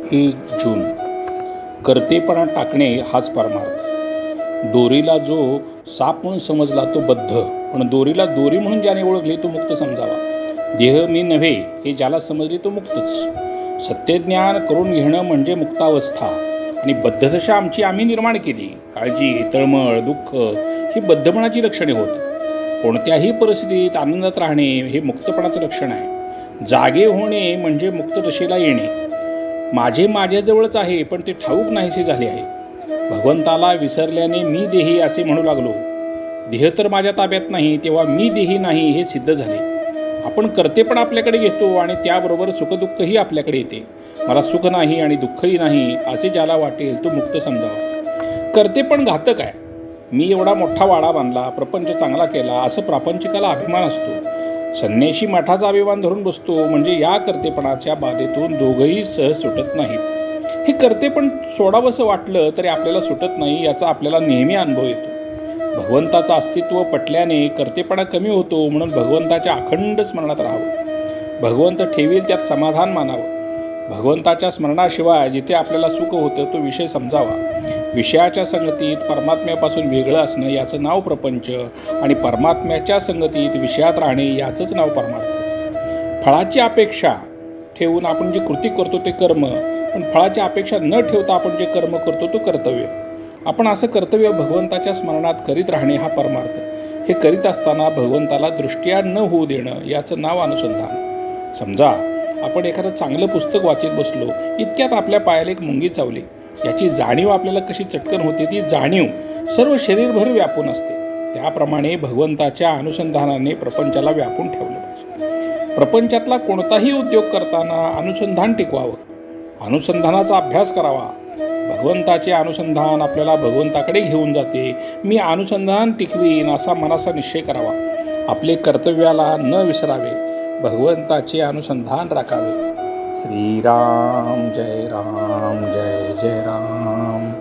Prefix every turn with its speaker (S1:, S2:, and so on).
S1: 1 जून. कर्तेपणा टाकणे हाच परमार्थ. दोरीला जो साप म्हणून समजला तो बद्ध, पण दोरीला दोरी म्हणून ज्याने ओळखले तो मुक्त समजावा. देह मी नव्हे हे ज्याला समजले तो मुक्तच. सत्यज्ञान करून घेणं म्हणजे मुक्तावस्था. आणि बद्धदशा आम्ही निर्माण केली. काळजी, तळमळ, दुःख ही बद्धपणाची लक्षणे होत. कोणत्याही परिस्थितीत आनंदात राहणे हे मुक्तपणाचं लक्षण आहे. जागे होणे म्हणजे मुक्त दशेला येणे. माझे माझ्याजवळच आहे, पण ते ठाऊक नाहीसे झाले आहे. भगवंताला विसरल्याने मी देही असे म्हणू लागलो. देह तर माझ्या ताब्यात नाही, तेव्हा मी देही नाही हे सिद्ध झाले. आपण कर्तेपण आपल्याकडे घेतो आणि त्याबरोबर सुखदुःखही आपल्याकडे येते. मला सुख नाही आणि दुःखही नाही असे ज्याला वाटेल तो मुक्त समजावा. कर्तेपण घातक आहे. मी एवढा मोठा वाडा बांधला, प्रपंच चांगला केला असं प्रापंचिकाला अभिमान असतो. संन्याशी मठाचा अभिमान धरून बसतो, म्हणजे या कर्तेपणाच्या बाधेतून दोघंही सहज सुटत नाहीत. हे कर्तेपण सोडावंसं वाटलं तरी आपल्याला सुटत नाही, याचा आपल्याला नेहमी अनुभव येतो. भगवंताचं अस्तित्व पटल्याने कर्तेपणा कमी होतो, म्हणून भगवंताच्या अखंड स्मरणात राहावं. भगवंत ठेवील त्यात समाधान मानावं. भगवंताच्या स्मरणाशिवाय जिथे आपल्याला सुख होतं तो विषय समजावा. विषयाच्या संगतीत परमात्म्यापासून वेगळं असणं याचं नाव प्रपंच, आणि परमात्म्याच्या संगतीत विषयात राहणे याचंच नाव परमार्थ. फळाची अपेक्षा ठेवून आपण जे कृती करतो ते कर्म, पण फळाची अपेक्षा न ठेवता आपण जे कर्म करतो तो कर्तव्य. आपण असं कर्तव्य भगवंताच्या स्मरणात करीत राहणे हा परमार्थ. हे करीत असताना भगवंताला दृष्ट्या न होऊ देणं याचं नाव अनुसंधान. समजा आपण एखादं चांगलं पुस्तक वाचत बसलो, इतक्यात आपल्या पायाला एक मुंगी चावली. याची जाणीव आपल्याला कशी चटकन होते, ती जाणीव सर्व शरीरभर व्यापून असते. त्याप्रमाणे भगवंताच्या अनुसंधानाने प्रपंचाला व्यापून ठेवलं पाहिजे. प्रपंचातला कोणताही उद्योग करताना अनुसंधान टिकवावं, अनुसंधानाचा अभ्यास करावा. भगवंताचे अनुसंधान आपल्याला भगवंताकडे घेऊन जाते. मी अनुसंधान टिकवीन असा मनाचा निश्चय करावा. आपले कर्तव्याला न विसरावे, भगवंताचे अनुसंधान राखावे. श्रीराम जय राम जय जय राम.